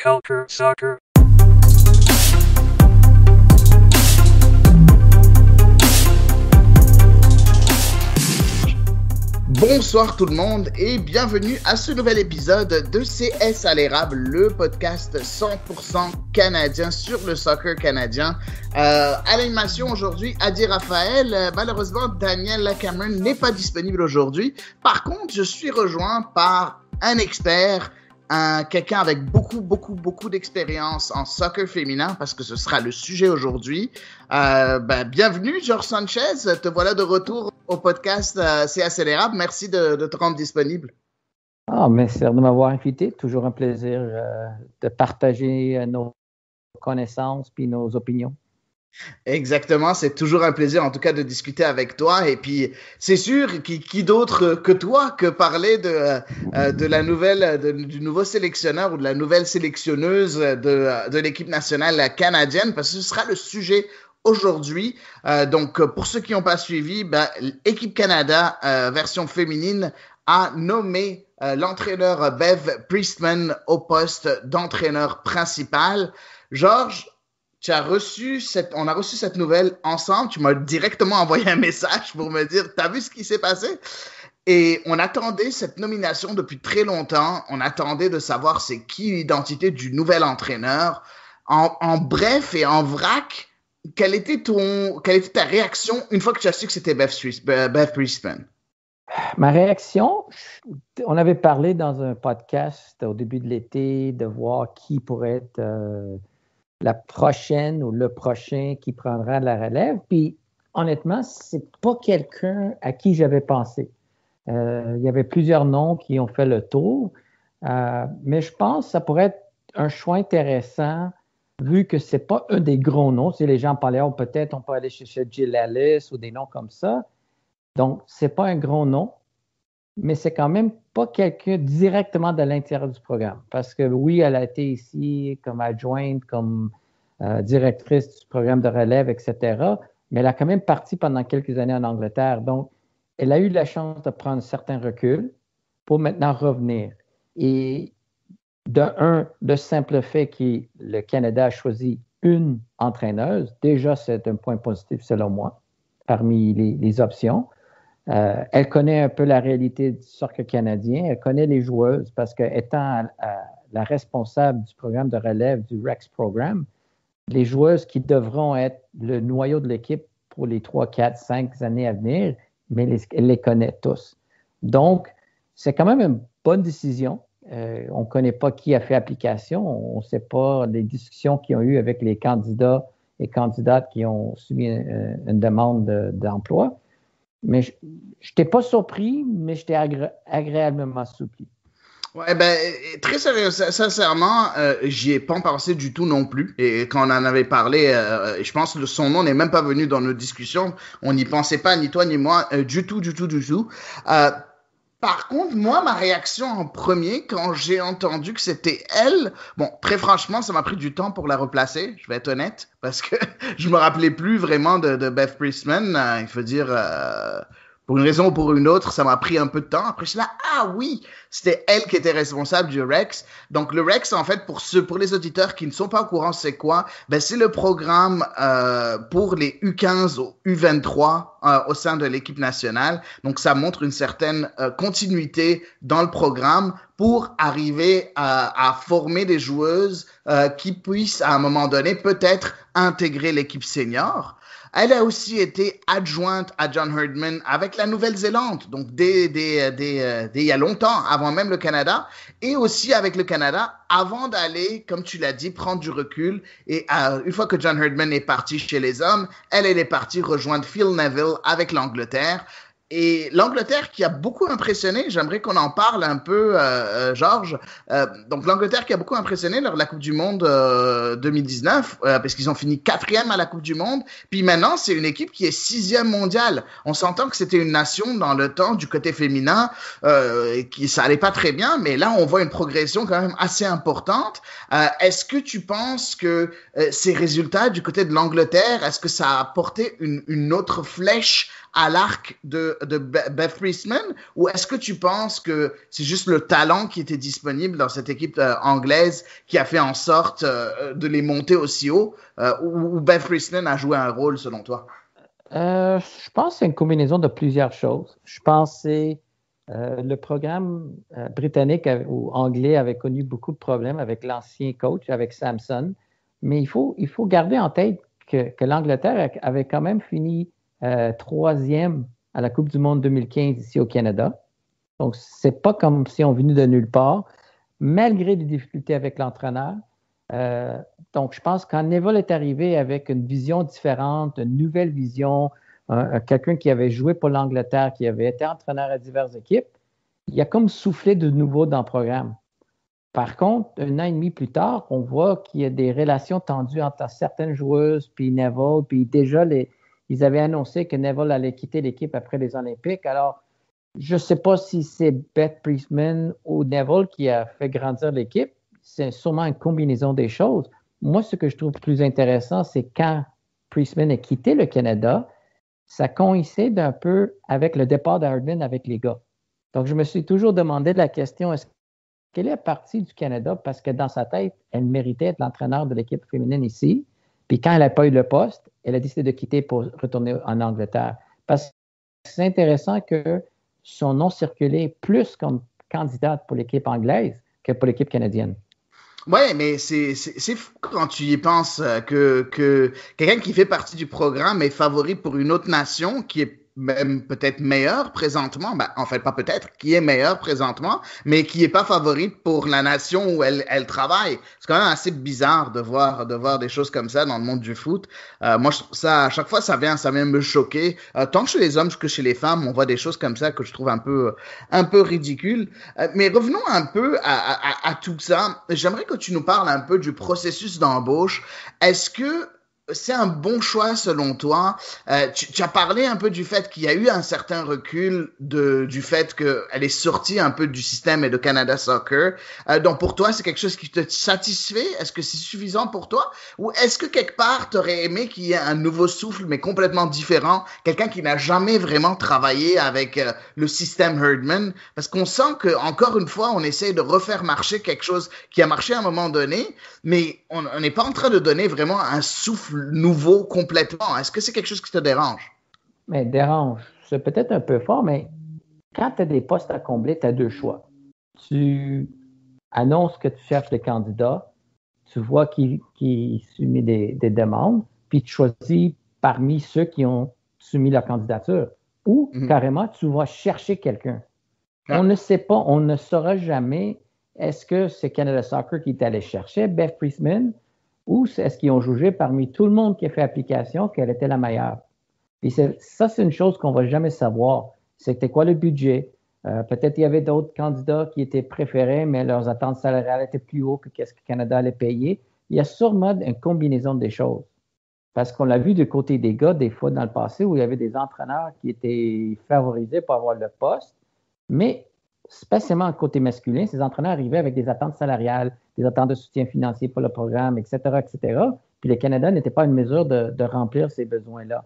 Culture Soccer. Bonsoir tout le monde et bienvenue à ce nouvel épisode de CS à l'érable, le podcast 100% canadien sur le soccer canadien. À l'animation aujourd'hui, Adi Raphaël. Malheureusement, Daniel Cameron n'est pas disponible aujourd'hui. Par contre, je suis rejoint par un expert, quelqu'un avec beaucoup d'expérience en soccer féminin, parce que ce sera le sujet aujourd'hui. Bienvenue, Georges Sanchez. Te voilà de retour au podcast C'est accélérable. Merci de te rendre disponible. Merci de m'avoir invité. Toujours un plaisir de partager nos connaissances puis nos opinions. Exactement, c'est toujours un plaisir en tout cas de discuter avec toi. Et puis c'est sûr, qui d'autre que toi que parler de la nouvelle, du nouveau sélectionneur ou de la nouvelle sélectionneuse de l'équipe nationale canadienne, parce que ce sera le sujet aujourd'hui. Donc pour ceux qui n'ont pas suivi, Équipe Canada version féminine a nommé l'entraîneur Bev Priestman au poste d'entraîneur principal. Georges, on a reçu cette nouvelle ensemble. Tu m'as directement envoyé un message pour me dire, t'as vu ce qui s'est passé? Et on attendait cette nomination depuis très longtemps. On attendait de savoir c'est qui l'identité du nouvel entraîneur. En bref et en vrac, quelle était ta réaction une fois que tu as su que c'était Bev Priestman? Ma réaction, on avait parlé dans un podcast au début de l'été de voir qui pourrait être la prochaine ou le prochain qui prendra la relève. Puis, honnêtement, c'est pas quelqu'un à qui j'avais pensé. Il y avait plusieurs noms qui ont fait le tour, mais je pense que ça pourrait être un choix intéressant vu que c'est pas un des gros noms. Si les gens parlaient, peut-être on peut aller chercher Jill Ellis ou des noms comme ça. Donc, c'est pas un gros nom, mais c'est quand même pas quelqu'un directement de l'intérieur du programme. Parce que oui, elle a été ici comme adjointe, comme directrice du programme de relève, etc. Mais elle a quand même parti pendant quelques années en Angleterre. Donc, elle a eu la chance de prendre certains reculs pour maintenant revenir. Et le simple fait que le Canada a choisi une entraîneuse, déjà, c'est un point positif selon moi, parmi les options. Elle connaît un peu la réalité du soccer canadien. Elle connaît les joueuses parce qu'étant la responsable du programme de relève du Rex Programme, les joueuses qui devront être le noyau de l'équipe pour les 3, 4, 5 années à venir, mais elle les connaît tous. Donc, c'est quand même une bonne décision. On ne connaît pas qui a fait application. On ne sait pas les discussions qu'ils ont eues avec les candidats et candidates qui ont soumis une demande d'emploi. Mais je n'étais pas surpris, mais j'étais agréablement surpris. Ouais, très sérieux, sincèrement, j'y ai pas pensé du tout non plus. Et quand on en avait parlé, je pense que son nom n'est même pas venu dans nos discussions. On n'y pensait pas, ni toi ni moi, du tout. Par contre, moi, ma réaction en premier, quand j'ai entendu que c'était elle, bon, très franchement, ça m'a pris du temps pour la replacer, je vais être honnête, parce que je me rappelais plus vraiment de Bev Priestman. Il faut dire, pour une raison ou pour une autre, ça m'a pris un peu de temps. Après, je suis là, ah oui, c'était elle qui était responsable du Rex. Donc, le Rex, en fait, pour les auditeurs qui ne sont pas au courant, c'est quoi? C'est le programme pour les U15 ou U23 au sein de l'équipe nationale. Donc, ça montre une certaine continuité dans le programme pour arriver à former des joueuses qui puissent, à un moment donné, peut-être intégrer l'équipe senior. Elle a aussi été adjointe à John Herdman avec la Nouvelle-Zélande, donc dès il y a longtemps, avant même le Canada, et aussi avec le Canada, avant d'aller, comme tu l'as dit, prendre du recul. Et une fois que John Herdman est parti chez les hommes, elle est partie rejoindre Phil Neville avec l'Angleterre. Et l'Angleterre qui a beaucoup impressionné, j'aimerais qu'on en parle un peu, Georges. Donc l'Angleterre qui a beaucoup impressionné lors de la Coupe du Monde 2019, parce qu'ils ont fini 4e à la Coupe du Monde. Puis maintenant, c'est une équipe qui est 6e mondiale. On s'entend que c'était une nation dans le temps du côté féminin, ça allait pas très bien, mais là on voit une progression quand même assez importante. Est-ce que tu penses que ces résultats du côté de l'Angleterre, est-ce que ça a apporté une autre flèche à l'arc de Beth Priestman, ou est-ce que tu penses que c'est juste le talent qui était disponible dans cette équipe anglaise qui a fait en sorte de les monter aussi haut, ou Beth Priestman a joué un rôle selon toi? Je pense que c'est une combinaison de plusieurs choses. Je pense que c'est le programme britannique ou anglais avait connu beaucoup de problèmes avec l'ancien coach, avec Samson. Mais il faut garder en tête que l'Angleterre avait quand même fini troisième à la Coupe du Monde 2015 ici au Canada. Donc, c'est pas comme si on venait de nulle part, malgré des difficultés avec l'entraîneur. Donc, je pense quand Neville est arrivé avec une vision différente, une nouvelle vision, quelqu'un qui avait joué pour l'Angleterre, qui avait été entraîneur à diverses équipes, il a comme soufflé de nouveau dans le programme. Par contre, 1 an et demi plus tard, on voit qu'il y a des relations tendues entre certaines joueuses puis Neville, puis déjà, ils avaient annoncé que Neville allait quitter l'équipe après les Olympiques. Alors, je ne sais pas si c'est Beth Priestman ou Neville qui a fait grandir l'équipe. C'est sûrement une combinaison des choses. Moi, ce que je trouve plus intéressant, c'est quand Priestman a quitté le Canada, ça coïncide un peu avec le départ d'Hardman avec les gars. Donc, je me suis toujours demandé la question, est-ce qu'elle est partie du Canada parce que dans sa tête, elle méritait être l'entraîneur de l'équipe féminine ici. Puis quand elle n'a pas eu le poste, elle a décidé de quitter pour retourner en Angleterre. Parce que c'est intéressant que son nom circulait plus comme candidate pour l'équipe anglaise que pour l'équipe canadienne. Ouais, mais c'est fou quand tu y penses que quelqu'un qui fait partie du programme est favori pour une autre nation qui est même peut-être meilleure présentement, ben, en fait pas peut-être, qui est meilleure présentement, mais qui est pas favorite pour la nation où elle travaille. C'est quand même assez bizarre de voir des choses comme ça dans le monde du foot. Moi, je trouve ça, à chaque fois, ça vient me choquer. Tant chez les hommes que chez les femmes, on voit des choses comme ça que je trouve un peu ridicules. Mais revenons un peu à tout ça. J'aimerais que tu nous parles un peu du processus d'embauche. Est-ce que c'est un bon choix selon toi? Tu as parlé un peu du fait qu'il y a eu un certain recul du fait qu'elle est sortie un peu du système et de Canada Soccer. Donc pour toi, c'est quelque chose qui te satisfait? Est-ce que c'est suffisant pour toi? Ou est-ce que quelque part, tu aurais aimé qu'il y ait un nouveau souffle, mais complètement différent? Quelqu'un qui n'a jamais vraiment travaillé avec le système Herdman? Parce qu'on sent que encore une fois, on essaie de refaire marcher quelque chose qui a marché à un moment donné, mais on n'est pas en train de donner vraiment un souffle nouveau complètement. Est-ce que c'est quelque chose qui te dérange? Mais dérange, c'est peut-être un peu fort, mais quand tu as des postes à combler, tu as deux choix. Tu annonces que tu cherches des candidats, tu vois qui soumet des demandes, puis tu choisis parmi ceux qui ont soumis leur candidature. Ou carrément, tu vas chercher quelqu'un. On ne sait pas, on ne saura jamais est-ce que c'est Canada Soccer qui est allé chercher Beth Priestman ou est-ce qu'ils ont jugé parmi tout le monde qui a fait application qu'elle était la meilleure. Et ça, c'est une chose qu'on ne va jamais savoir. C'était quoi le budget? Peut-être qu'il y avait d'autres candidats qui étaient préférés, mais leurs attentes salariales étaient plus hautes que ce que Canada allait payer. Il y a sûrement une combinaison des choses. Parce qu'on l'a vu du côté des gars, des fois dans le passé, où il y avait des entraîneurs qui étaient favorisés pour avoir le poste, mais spécialement côté masculin, ces entraîneurs arrivaient avec des attentes salariales, des attentes de soutien financier pour le programme, etc., etc. Puis le Canada n'était pas en mesure de remplir ces besoins-là.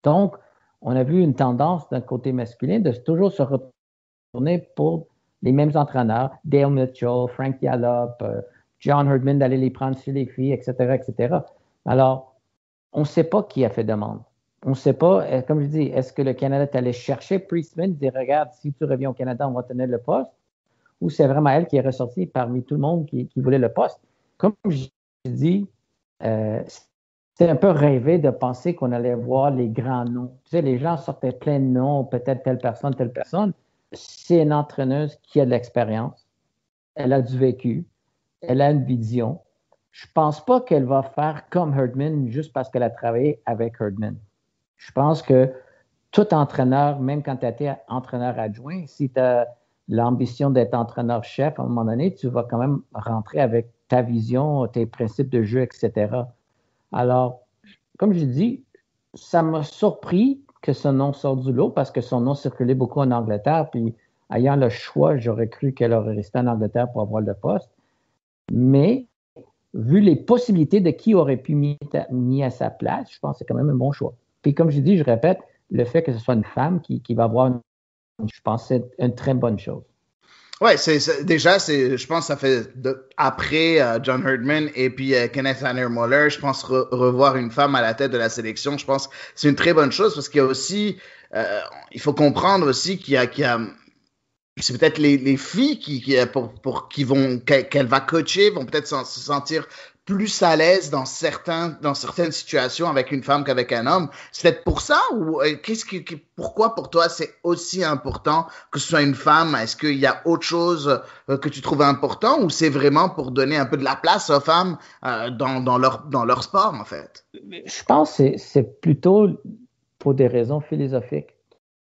Donc, on a vu une tendance d'un côté masculin de toujours se retourner pour les mêmes entraîneurs, Dale Mitchell, Frank Yallop, John Herdman, d'aller les prendre sur les filles, etc., etc. Alors, on ne sait pas qui a fait demande. On ne sait pas, comme je dis, est-ce que le Canada est allé chercher Priestman, dire regarde, si tu reviens au Canada, on va tenir le poste, ou c'est vraiment elle qui est ressortie parmi tout le monde qui voulait le poste. Comme je dis, c'est un peu rêvé de penser qu'on allait voir les grands noms. Tu sais, les gens sortaient plein de noms, peut-être telle personne, telle personne. C'est une entraîneuse qui a de l'expérience, elle a du vécu, elle a une vision. Je ne pense pas qu'elle va faire comme Herdman juste parce qu'elle a travaillé avec Herdman. Je pense que tout entraîneur, même quand tu as été entraîneur adjoint, si tu as l'ambition d'être entraîneur-chef, à un moment donné, tu vas quand même rentrer avec ta vision, tes principes de jeu, etc. Alors, comme je dis, ça m'a surpris que ce nom sorte du lot parce que son nom circulait beaucoup en Angleterre. Puis, ayant le choix, j'aurais cru qu'elle aurait resté en Angleterre pour avoir le poste. Mais, vu les possibilités de qui aurait pu mis à sa place, je pense que c'est quand même un bon choix. Puis, comme je dis, je répète, le fait que ce soit une femme qui va avoir, je pense, c'est une très bonne chose. Ouais, déjà, je pense que ça fait après John Herdman et puis Kenneth Muller, je pense revoir une femme à la tête de la sélection, je pense que c'est une très bonne chose parce qu'il y a aussi, il faut comprendre aussi qu'il y a c'est peut-être les filles qui vont qu'elle va coacher vont peut-être se sentir plus à l'aise dans certaines situations avec une femme qu'avec un homme. C'est peut-être pour ça ou pourquoi pour toi c'est aussi important que ce soit une femme? Est-ce qu'il y a autre chose que tu trouves important ou c'est vraiment pour donner un peu de la place aux femmes dans leur sport en fait? Je pense que c'est plutôt pour des raisons philosophiques.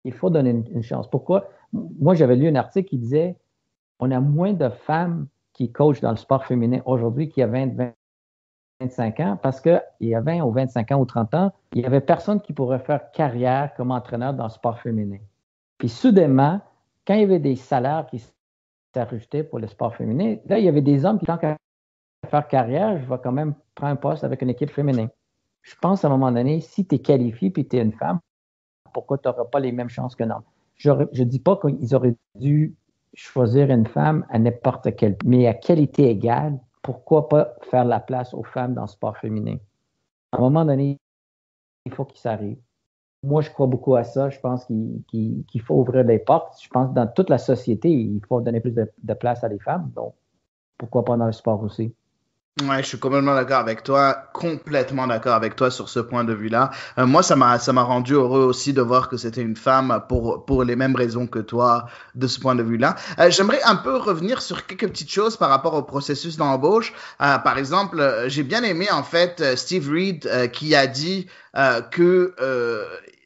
Il faut donner une chance. Pourquoi? Moi, j'avais lu un article qui disait on a moins de femmes qui coachent dans le sport féminin aujourd'hui qu'il y a 25 ans parce qu'il y a 20 ou 25 ans ou 30 ans, il n'y avait personne qui pourrait faire carrière comme entraîneur dans le sport féminin. Puis soudainement, quand il y avait des salaires qui s'ajustaient pour le sport féminin, là, il y avait des hommes qui, tant qu'à faire carrière, je vais quand même prendre un poste avec une équipe féminine. Je pense à un moment donné, si tu es qualifié et tu es une femme, pourquoi tu n'auras pas les mêmes chances qu'un homme? Je ne dis pas qu'ils auraient dû choisir une femme à n'importe quelle, mais à qualité égale, pourquoi pas faire la place aux femmes dans le sport féminin? À un moment donné, il faut qu'il s'arrive. Moi, je crois beaucoup à ça. Je pense qu'il faut ouvrir les portes. Je pense que dans toute la société, il faut donner plus de place à les femmes. Donc, pourquoi pas dans le sport aussi? Ouais, je suis complètement d'accord avec toi, complètement d'accord avec toi sur ce point de vue-là. Moi, ça m'a rendu heureux aussi de voir que c'était une femme pour les mêmes raisons que toi de ce point de vue-là. J'aimerais un peu revenir sur quelques petites choses par rapport au processus d'embauche. Par exemple, j'ai bien aimé en fait Steve Reed qui a dit que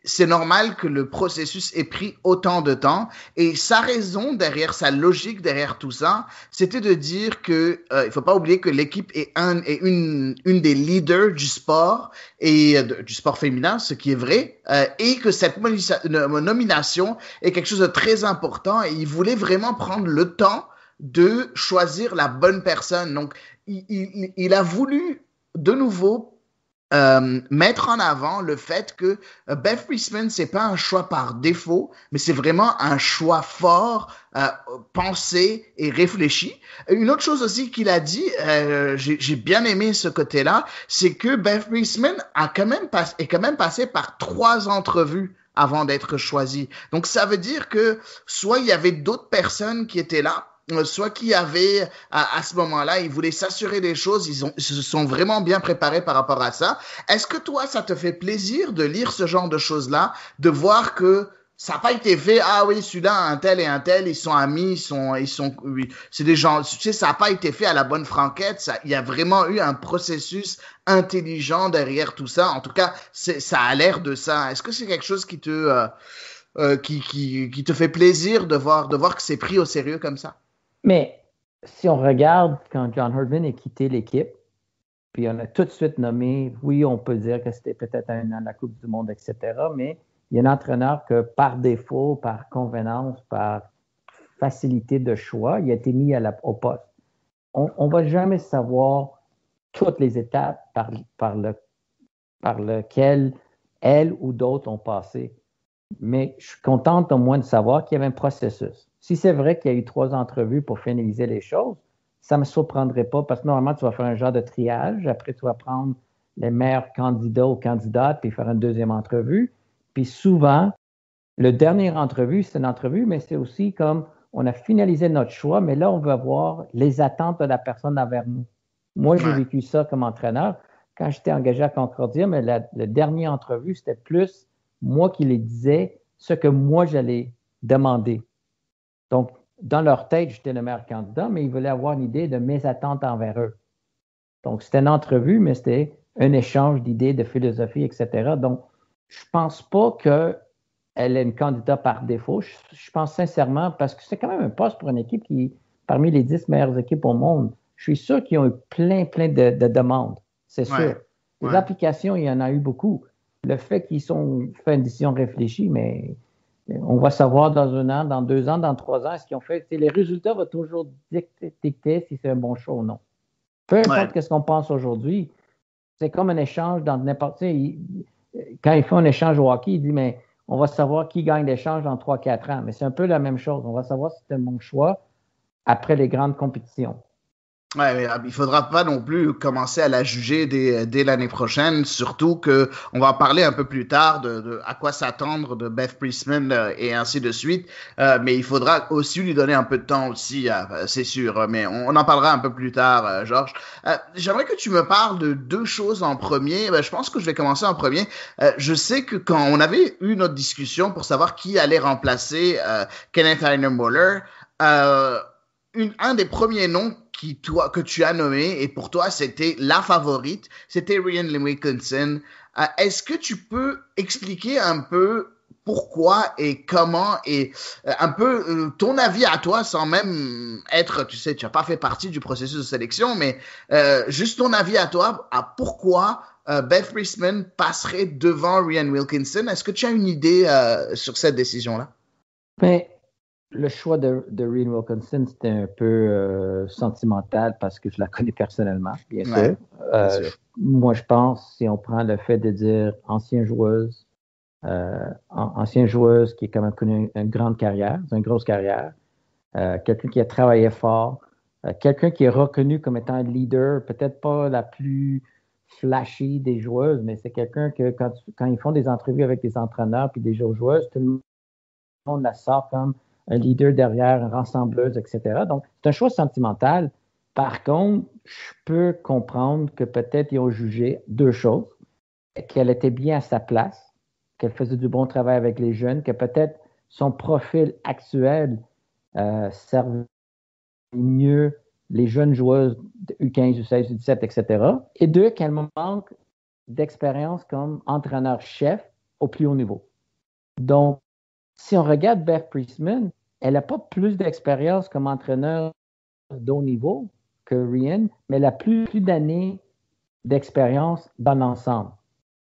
c'est normal que le processus ait pris autant de temps et sa raison derrière, sa logique derrière tout ça, c'était de dire que il faut pas oublier que l'équipe est une des leaders du sport et du sport féminin, ce qui est vrai, et que cette nomination est quelque chose de très important et il voulait vraiment prendre le temps de choisir la bonne personne. Donc, il a voulu de nouveau mettre en avant le fait que Beth Priestman, c'est pas un choix par défaut, mais c'est vraiment un choix fort, pensé et réfléchi. Une autre chose aussi qu'il a dit, j'ai bien aimé ce côté-là, c'est que Beth Priestman est quand même passé par 3 entrevues avant d'être choisi. Donc ça veut dire que soit il y avait d'autres personnes qui étaient là, soit qu'il y avait à ce moment-là, ils voulaient s'assurer des choses, ils se sont vraiment bien préparés par rapport à ça. Est-ce que toi, ça te fait plaisir de lire ce genre de choses-là, de voir que ça n'a pas été fait, ah oui, celui-là, un tel et un tel, ils sont amis, oui, c'est des gens, tu sais, ça n'a pas été fait à la bonne franquette, il y a vraiment eu un processus intelligent derrière tout ça. En tout cas, ça a l'air de ça. Est-ce que c'est quelque chose qui te fait plaisir de voir que c'est pris au sérieux comme ça? Mais si on regarde quand John Herdman a quitté l'équipe, puis on a tout de suite nommé, oui, on peut dire que c'était peut-être un an de la Coupe du Monde, etc., mais il y a un entraîneur que par défaut, par convenance, par facilité de choix, il a été mis au poste. On ne va jamais savoir toutes les étapes par lesquelles elle ou d'autres ont passé. Mais je suis contente au moins de savoir qu'il y avait un processus. Si c'est vrai qu'il y a eu 3 entrevues pour finaliser les choses, ça ne me surprendrait pas parce que normalement, tu vas faire un genre de triage. Après, tu vas prendre les meilleurs candidats ou candidates puis faire une deuxième entrevue. Puis souvent, le dernier entrevue, c'est une entrevue, mais c'est aussi comme on a finalisé notre choix, mais là, on veut voir les attentes de la personne envers nous. Moi, j'ai vécu ça comme entraîneur. Quand j'étais engagé à Concordia, mais la dernière entrevue, c'était plus moi qui les disais ce que moi, j'allais demander. Donc, dans leur tête, j'étais le meilleur candidat, mais ils voulaient avoir une idée de mes attentes envers eux. Donc, c'était une entrevue, mais c'était un échange d'idées, de philosophie, etc. Donc, je ne pense pas qu'elle est une candidate par défaut. Je pense sincèrement, parce que c'est quand même un poste pour une équipe qui est parmi les 10 meilleures équipes au monde. Je suis sûr qu'ils ont eu plein de demandes. C'est sûr. Les applications, il y en a eu beaucoup. Le fait qu'ils ont fait une décision réfléchie, mais on va savoir dans 1 an, dans 2 ans, dans 3 ans, ce qu'ils ont fait. Les résultats vont toujours dicter si c'est un bon choix ou non. Peu importe ce qu'on pense aujourd'hui, c'est comme un échange dans n'importe. Quand ils font un échange au hockey, ils disent mais on va savoir qui gagne l'échange dans 3-4 ans. Mais c'est un peu la même chose. On va savoir si c'était mon choix après les grandes compétitions. Ouais, mais il faudra pas non plus commencer à la juger dès l'année prochaine, surtout que on va en parler un peu plus tard de à quoi s'attendre de Beth Priestman et ainsi de suite. Mais il faudra aussi lui donner un peu de temps aussi, c'est sûr. Mais on en parlera un peu plus tard, Georges. J'aimerais que tu me parles de deux choses en premier. Je pense que je vais commencer en premier. Je sais que quand on avait eu notre discussion pour savoir qui allait remplacer Kenneth Muller, un des premiers noms que tu as nommé, et pour toi, c'était la favorite, c'était Rhian Wilkinson. Est-ce que tu peux expliquer un peu pourquoi et comment et un peu ton avis à toi sans même être, tu sais, tu n'as pas fait partie du processus de sélection, mais juste ton avis à toi à pourquoi Beth Priestman passerait devant Rhian Wilkinson. Est-ce que tu as une idée sur cette décision-là? Mais le choix de Rhian Wilkinson, c'était un peu sentimental parce que je la connais personnellement, bien sûr. Sûr. Moi, je pense, si on prend le fait de dire ancienne joueuse qui a quand même connu une grande carrière, une grosse carrière, quelqu'un qui a travaillé fort, quelqu'un qui est reconnu comme étant un leader, peut-être pas la plus flashy des joueuses, mais c'est quelqu'un que quand ils font des entrevues avec des entraîneurs puis des joueuses, tout le monde la sort comme un leader derrière, une rassembleuse, etc. Donc, c'est un choix sentimental. Par contre, je peux comprendre que peut-être ils ont jugé deux choses, qu'elle était bien à sa place, qu'elle faisait du bon travail avec les jeunes, que peut-être son profil actuel servait mieux les jeunes joueuses de U15, U16, U17, etc. Et deux, qu'elle manque d'expérience comme entraîneur-chef au plus haut niveau. Donc, si on regarde Beth Priestman, elle n'a pas plus d'expérience comme entraîneur de haut niveau que Rhian, mais elle a plus d'années d'expérience dans l'ensemble.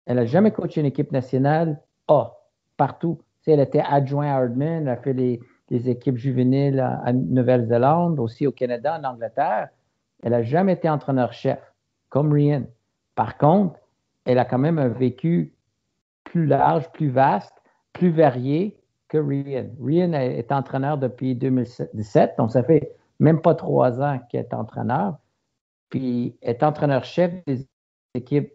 Elle n'a jamais coaché une équipe nationale A, partout. Elle était adjointe à Hardman, elle a fait les équipes juvéniles en Nouvelle-Zélande, aussi au Canada, en Angleterre. Elle n'a jamais été entraîneur-chef, comme Rhian. Par contre, elle a quand même un vécu plus large, plus vaste, plus varié que Rhian. Rhian est entraîneur depuis 2017, donc ça fait même pas 3 ans qu'elle est entraîneur. Puis est entraîneur-chef des équipes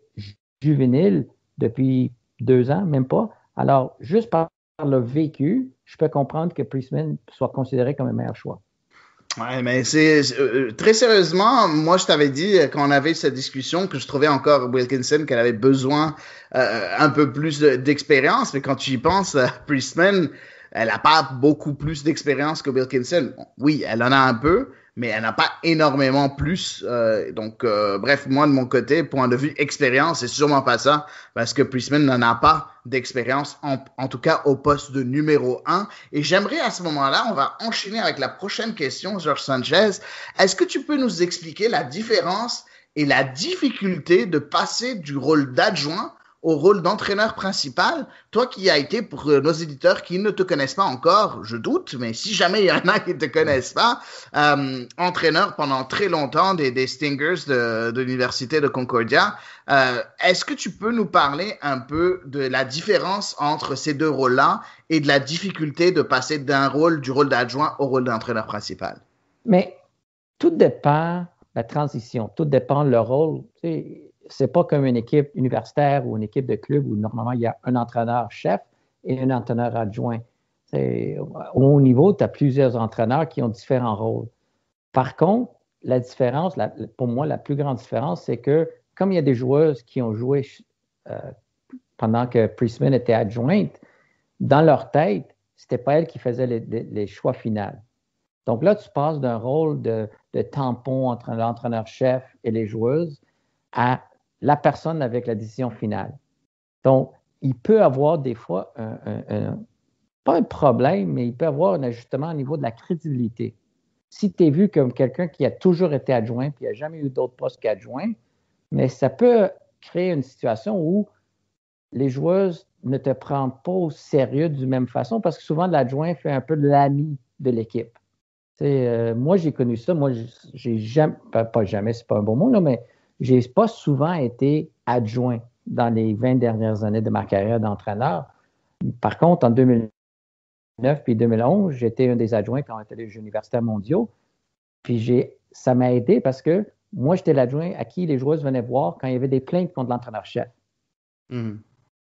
juvéniles depuis 2 ans, même pas. Alors, juste par le vécu, je peux comprendre que Priestman soit considéré comme un meilleur choix. Ouais, mais c'est très sérieusement, moi je t'avais dit quand on avait cette discussion que je trouvais encore Wilkinson qu'elle avait besoin un peu plus d'expérience, mais quand tu y penses, Priestman, elle n'a pas beaucoup plus d'expérience que Wilkinson. Bon, oui, elle en a un peu, mais elle n'a pas énormément plus. Bref, moi de mon côté, point de vue expérience, c'est sûrement pas ça, parce que Priestman n'en a pas d'expérience, en tout cas au poste de numéro 1. Et j'aimerais à ce moment-là, on va enchaîner avec la prochaine question, Georges Sanchez. Est-ce que tu peux nous expliquer la différence et la difficulté de passer du rôle d'adjoint au rôle d'entraîneur principal? Toi qui as été, pour nos éditeurs qui ne te connaissent pas encore, je doute, mais si jamais il y en a qui ne te connaissent pas, entraîneur pendant très longtemps des Stingers de l'Université de Concordia, est-ce que tu peux nous parler un peu de la différence entre ces deux rôles-là et de la difficulté de passer du rôle d'adjoint au rôle d'entraîneur principal? Mais tout dépend la transition, tout dépend le rôle. Tu sais, c'est pas comme une équipe universitaire ou une équipe de club où normalement il y a un entraîneur-chef et un entraîneur adjoint. Au haut niveau, tu as plusieurs entraîneurs qui ont différents rôles. Par contre, la différence, pour moi, la plus grande différence, c'est que comme il y a des joueuses qui ont joué pendant que Priestman était adjointe, dans leur tête, c'était pas elle qui faisait les choix finaux. Donc là, tu passes d'un rôle de tampon entre l'entraîneur-chef et les joueuses à la personne avec la décision finale. Donc, il peut avoir des fois pas un problème, mais il peut avoir un ajustement au niveau de la crédibilité. Si tu es vu comme quelqu'un qui a toujours été adjoint puis qui n'a jamais eu d'autre poste qu'adjoint, mais ça peut créer une situation où les joueuses ne te prennent pas au sérieux de la même façon parce que souvent l'adjoint fait un peu de l'ami de l'équipe. Moi, j'ai connu ça. Moi, j'ai jamais, pas jamais, c'est pas un bon mot, là, mais j'ai pas souvent été adjoint dans les 20 dernières années de ma carrière d'entraîneur. Par contre, en 2009 puis 2011, j'étais un des adjoints quand on était les Jeux universitaires mondiaux. Puis ça m'a aidé parce que moi, j'étais l'adjoint à qui les joueuses venaient voir quand il y avait des plaintes contre l'entraîneur-chef. Mm.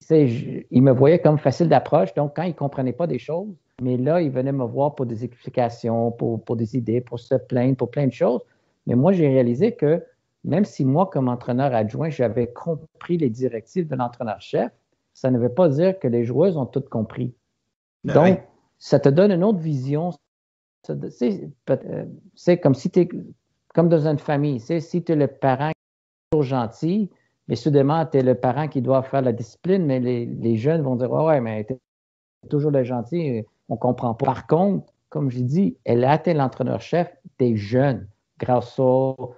Ils me voyaient comme facile d'approche, donc quand ils ne comprenaient pas des choses, mais là, ils venaient me voir pour des explications, pour des idées, pour se plaindre, pour plein de choses. Mais moi, j'ai réalisé que même si moi, comme entraîneur adjoint, j'avais compris les directives de l'entraîneur-chef, ça ne veut pas dire que les joueuses ont tout compris. Donc, ça te donne une autre vision. C'est comme si tu es comme dans une famille. Si tu es le parent qui est toujours gentil, mais soudainement, tu es le parent qui doit faire la discipline, mais les jeunes vont dire ouais, mais tu es toujours le gentil, on ne comprend pas. Par contre, comme je dis, elle a été l'entraîneur-chef des jeunes, Grasso,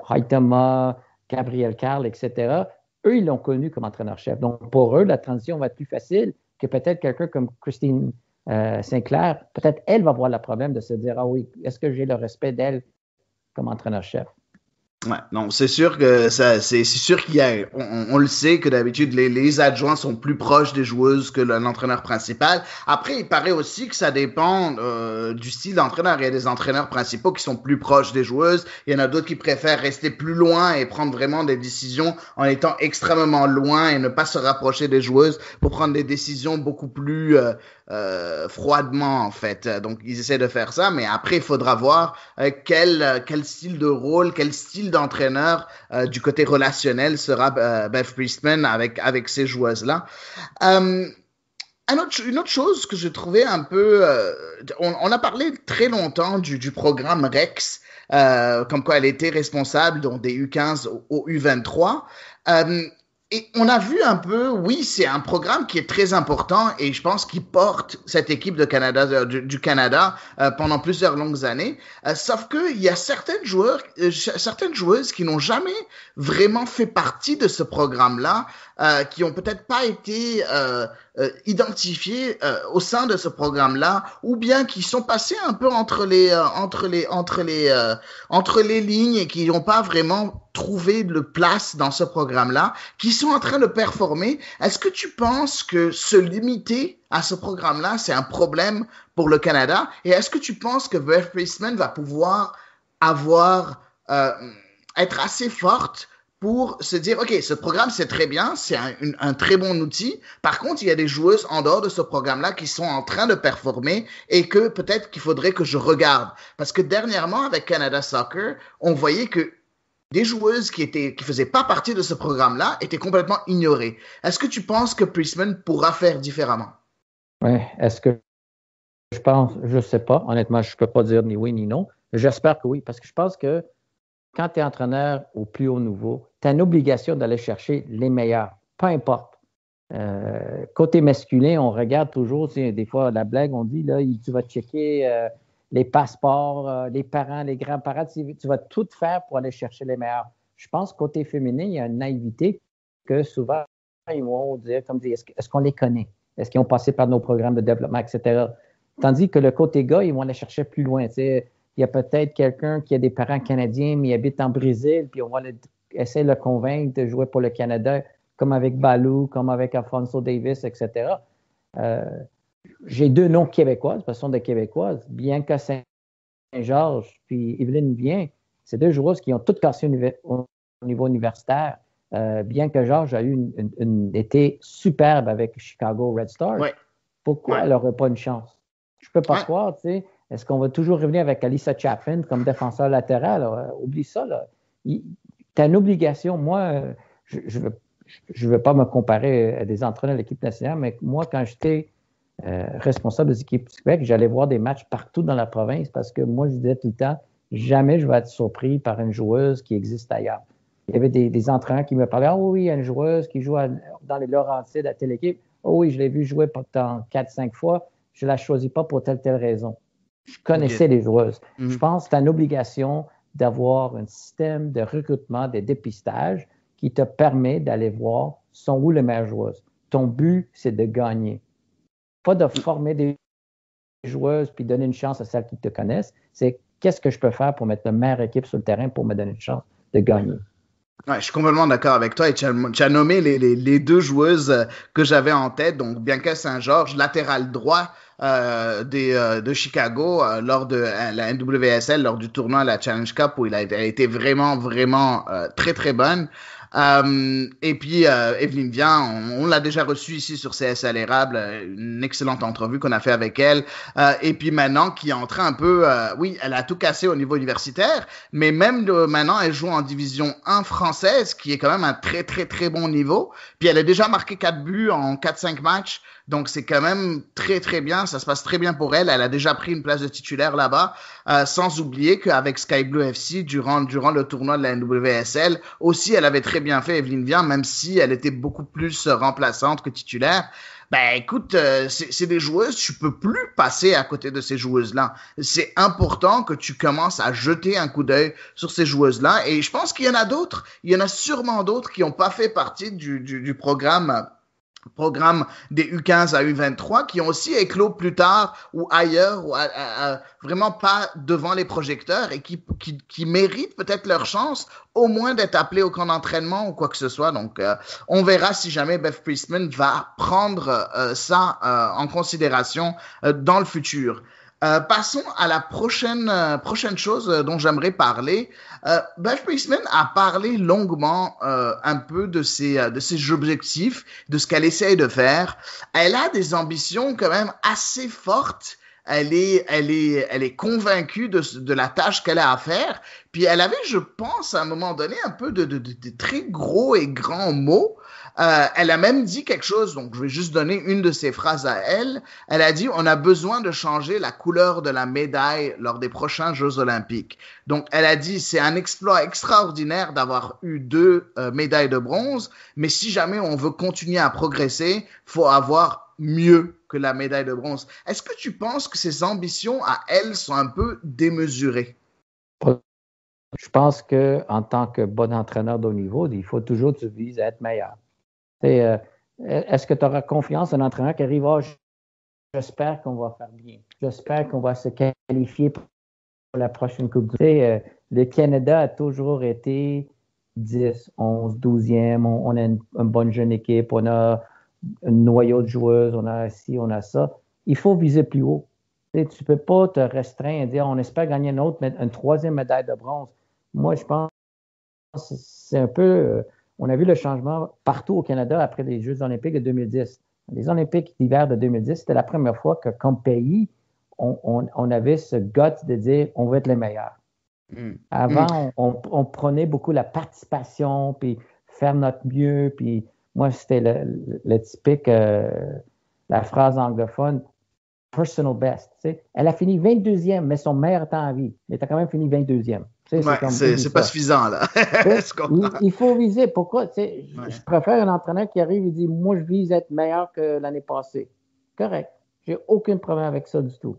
Haitama, Gabriel Carl, etc. Eux, ils l'ont connu comme entraîneur-chef. Donc, pour eux, la transition va être plus facile que peut-être quelqu'un comme Christine Sinclair. Peut-être elle va avoir le problème de se dire ah oui, est-ce que j'ai le respect d'elle comme entraîneur-chef? Ouais, non, c'est sûr que c'est sûr qu'il y a, on le sait que d'habitude les adjoints sont plus proches des joueuses que l'entraîneur principal. Après, il paraît aussi que ça dépend du style d'entraîneur. Il y a des entraîneurs principaux qui sont plus proches des joueuses. Il y en a d'autres qui préfèrent rester plus loin et prendre vraiment des décisions en étant extrêmement loin et ne pas se rapprocher des joueuses pour prendre des décisions beaucoup plus froidement en fait. Donc ils essaient de faire ça, mais après il faudra voir quel style de rôle, quel style d'entraîneur du côté relationnel sera Beth Priestman avec ces joueuses-là. Une autre chose que je trouvais un peu... on a parlé très longtemps du programme Rex, comme quoi elle était responsable donc, des U15 au U23. Et on a vu un peu, oui, c'est un programme qui est très important et je pense qu'il porte cette équipe de Canada, du Canada pendant plusieurs longues années. Sauf qu'il y a certaines joueuses qui n'ont jamais vraiment fait partie de ce programme-là, qui ont peut-être pas été identifiées au sein de ce programme-là, ou bien qui sont passées un peu entre les lignes et qui n'ont pas vraiment trouvé de place dans ce programme-là, qui sont en train de performer. Est-ce que tu penses que se limiter à ce programme-là, c'est un problème pour le Canada? Et est-ce que tu penses que Beth Priestman va pouvoir être assez forte pour se dire, OK, ce programme, c'est très bien, c'est un très bon outil. Par contre, il y a des joueuses en dehors de ce programme-là qui sont en train de performer et que peut-être qu'il faudrait que je regarde. Parce que dernièrement, avec Canada Soccer, on voyait que des joueuses qui faisaient pas partie de ce programme-là étaient complètement ignorées. Est-ce que tu penses que Priestman pourra faire différemment? Oui, est-ce que je pense, je sais pas. Honnêtement, je peux pas dire ni oui ni non. J'espère que oui, parce que je pense que quand tu es entraîneur au plus haut niveau, tu as une obligation d'aller chercher les meilleurs, peu importe. Côté masculin, on regarde toujours, des fois, la blague, on dit, là, tu vas checker les passeports, les parents, les grands-parents, tu vas tout faire pour aller chercher les meilleurs. Je pense que côté féminin, il y a une naïveté que souvent, ils vont dire, comme dire, est-ce qu'on les connaît? Est-ce qu'ils ont passé par nos programmes de développement, etc. Tandis que le côté gars, ils vont aller chercher plus loin, tu sais. Il y a peut-être quelqu'un qui a des parents canadiens, mais il habite en Brésil, puis on va essayer de le convaincre de jouer pour le Canada, comme avec Balou, comme avec Alfonso Davis, etc. J'ai deux noms québécoises, parce que ce sont des Québécoises, Bianca Saint-Georges, puis Evelyne Vien. C'est deux joueuses qui ont toutes cassé au niveau universitaire. Bianca Georges a eu une été superbe avec Chicago Red Stars. Ouais. Pourquoi elle n'aurait pas une chance? Je ne peux pas croire, tu sais. Est-ce qu'on va toujours revenir avec Alyssa Chaplin comme défenseur latéral? Oublie ça, là. Tu as une obligation. Moi, je veux pas me comparer à des entraîneurs de l'équipe nationale, mais moi, quand j'étais responsable des équipes du Québec, j'allais voir des matchs partout dans la province parce que moi, je disais tout le temps, jamais je vais être surpris par une joueuse qui existe ailleurs. Il y avait des entraîneurs qui me parlaient, ah oui, il y a une joueuse qui joue dans les Laurentides à telle équipe. Oh oui, je l'ai vu jouer pendant 4-5 fois. Je ne la choisis pas pour telle raison. Je connaissais les joueuses. Je pense que tu as une obligation d'avoir un système de recrutement, de dépistage qui te permet d'aller voir sont où les meilleures joueuses. Ton but, c'est de gagner. Pas de former des joueuses puis donner une chance à celles qui te connaissent. C'est qu'est-ce que je peux faire pour mettre la meilleure équipe sur le terrain pour me donner une chance de gagner. Ouais, je suis complètement d'accord avec toi et tu as nommé les deux joueuses que j'avais en tête, donc Bianca Saint-Georges, latéral droit de Chicago lors de la NWSL, lors du tournoi la Challenge Cup où elle a été vraiment, vraiment très, très bonne. Et puis Evelyne Vian, on l'a déjà reçue ici sur CSL Érable, une excellente entrevue qu'on a fait avec elle. Et puis maintenant, qui est en train un peu, oui, elle a tout cassé au niveau universitaire, mais même maintenant, elle joue en division 1 française, qui est quand même un très, très, très bon niveau. Puis elle a déjà marqué 4 buts en 4-5 matchs. Donc, c'est quand même très, très bien. Ça se passe très bien pour elle. Elle a déjà pris une place de titulaire là-bas. Sans oublier qu'avec Sky Blue FC, durant le tournoi de la NWSL, aussi, elle avait très bien fait, Evelyne Vian, même si elle était beaucoup plus remplaçante que titulaire. Ben, écoute, c'est des joueuses, tu peux plus passer à côté de ces joueuses-là. C'est important que tu commences à jeter un coup d'œil sur ces joueuses-là. Et je pense qu'il y en a d'autres. Il y en a sûrement d'autres qui n'ont pas fait partie du programme des U15 à U23 qui ont aussi éclos plus tard ou ailleurs, ou vraiment pas devant les projecteurs et qui méritent peut-être leur chance au moins d'être appelés au camp d'entraînement ou quoi que ce soit. Donc, on verra si jamais Beth Priestman va prendre ça en considération dans le futur. Passons à la prochaine chose dont j'aimerais parler. Beth Priestman a parlé longuement un peu de ses objectifs, de ce qu'elle essaye de faire. Elle a des ambitions quand même assez fortes. Elle est convaincue de la tâche qu'elle a à faire. Puis elle avait, je pense, à un moment donné, un peu de très gros et grands mots. Elle a même dit quelque chose, donc je vais juste donner une de ses phrases à elle. Elle a dit, on a besoin de changer la couleur de la médaille lors des prochains Jeux olympiques. Donc, elle a dit, c'est un exploit extraordinaire d'avoir eu 2 médailles de bronze, mais si jamais on veut continuer à progresser, faut avoir mieux que la médaille de bronze. Est-ce que tu penses que ses ambitions à elle sont un peu démesurées? Je pense qu'en tant que bon entraîneur de haut niveau, il faut toujours que tu vises à être meilleur. Est-ce que tu auras confiance en un entraîneur qui arrive, j'espère qu'on va faire bien. J'espère qu'on va se qualifier pour la prochaine Coupe du Monde. Le Canada a toujours été 10, 11, 12e. On a une bonne jeune équipe. On a un noyau de joueuses. On a ci, on a ça. Il faut viser plus haut. Tu ne peux pas te restreindre et dire on espère gagner une 3e médaille de bronze. Moi, je pense que c'est un peu... on a vu le changement partout au Canada après les Jeux olympiques de 2010. Les Olympiques d'hiver de 2010, c'était la première fois que, comme pays, on avait ce guts de dire on veut être les meilleurs. Avant, on prenait beaucoup la participation, puis faire notre mieux, puis moi, c'était le typique, la phrase anglophone, personal best. Elle a fini 22e, mais son meilleur temps à vie. Mais tu as quand même fini 22e. C'est pas suffisant, là. Il faut viser. Pourquoi? Je préfère un entraîneur qui arrive et dit moi, je vise à être meilleur que l'année passée. Correct. J'ai aucun problème avec ça du tout.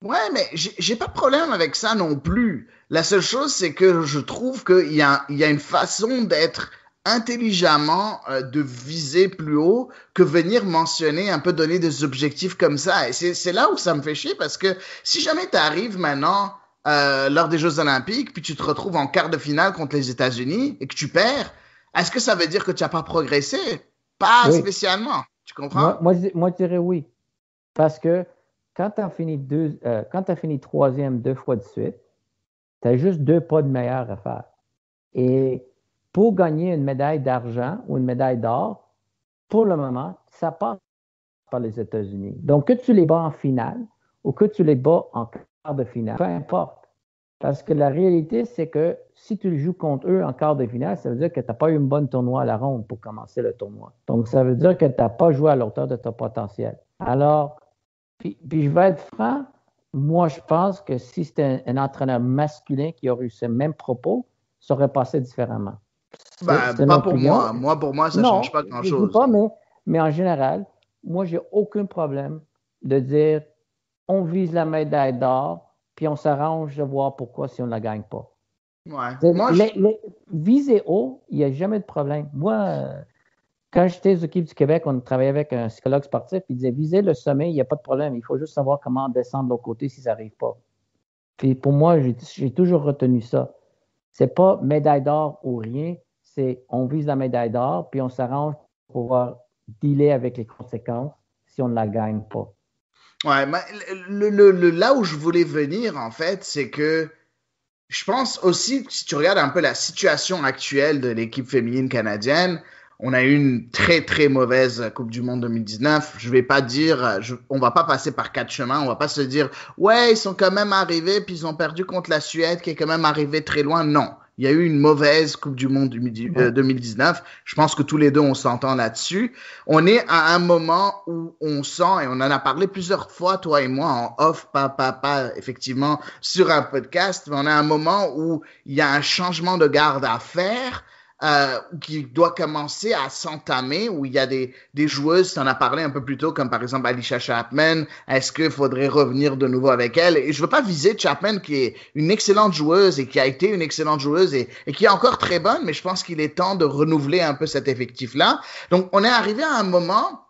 Ouais, mais j'ai pas de problème avec ça non plus. La seule chose, c'est que je trouve qu'il y a une façon d'être intelligemment de viser plus haut que venir mentionner, un peu donner des objectifs comme ça. Et c'est là où ça me fait chier parce que si jamais tu arrives maintenant lors des Jeux Olympiques, puis tu te retrouves en quart de finale contre les États-Unis et que tu perds, est-ce que ça veut dire que tu n'as pas progressé? Pas Oui. Spécialement. Tu comprends? Moi, je dirais oui. Parce que quand tu as fini 3e 2 fois de suite, tu as juste 2 pas de meilleur à faire. Et pour gagner une médaille d'argent ou une médaille d'or, pour le moment, ça passe par les États-Unis. Donc, que tu les bats en finale ou que tu les bats en quart de finale, peu importe. Parce que la réalité, c'est que si tu joues contre eux en quart de finale, ça veut dire que tu n'as pas eu une bonne tournoi à la ronde pour commencer le tournoi. Donc, ça veut dire que tu n'as pas joué à la hauteur de ton potentiel. Alors, puis je vais être franc, moi, je pense que si c'était un entraîneur masculin qui aurait eu ce même propos, ça aurait passé différemment. Ben, pas pour moi. Pour moi, ça ne change pas grand-chose. Je ne dis pas, mais en général, moi, j'ai aucun problème de dire on vise la médaille d'or, puis on s'arrange de voir pourquoi si on ne la gagne pas. Ouais. Viser haut, il n'y a jamais de problème. Moi, quand j'étais aux équipes du Québec, on travaillait avec un psychologue sportif, il disait viser le sommet, il n'y a pas de problème. Il faut juste savoir comment descendre de l'autre côté si ça n'arrive pas. Puis pour moi, j'ai toujours retenu ça. C'est pas médaille d'or ou rien, c'est on vise la médaille d'or, puis on s'arrange pour pouvoir dealer avec les conséquences si on ne la gagne pas. Ouais, mais là où je voulais venir, en fait, c'est que je pense aussi, si tu regardes un peu la situation actuelle de l'équipe féminine canadienne, on a eu une très, très mauvaise Coupe du Monde 2019. Je vais pas dire, on va pas passer par 4 chemins. On va pas se dire, ouais, ils sont quand même arrivés, puis ils ont perdu contre la Suède, qui est quand même arrivée très loin. Non. Il y a eu une mauvaise Coupe du Monde 2019. Je pense que tous les deux, on s'entend là-dessus. On est à un moment où on sent, et on en a parlé plusieurs fois, toi et moi, en off, pas effectivement, sur un podcast, mais on a un moment où il y a un changement de garde à faire. Qui doit commencer à s'entamer, où il y a des joueuses, tu en as parlé un peu plus tôt, comme par exemple Alicia Chapman. Est-ce qu'il faudrait revenir de nouveau avec elle? Et je veux pas viser Chapman, qui est une excellente joueuse et qui a été une excellente joueuse et qui est encore très bonne, mais je pense qu'il est temps de renouveler un peu cet effectif-là. Donc, on est arrivé à un moment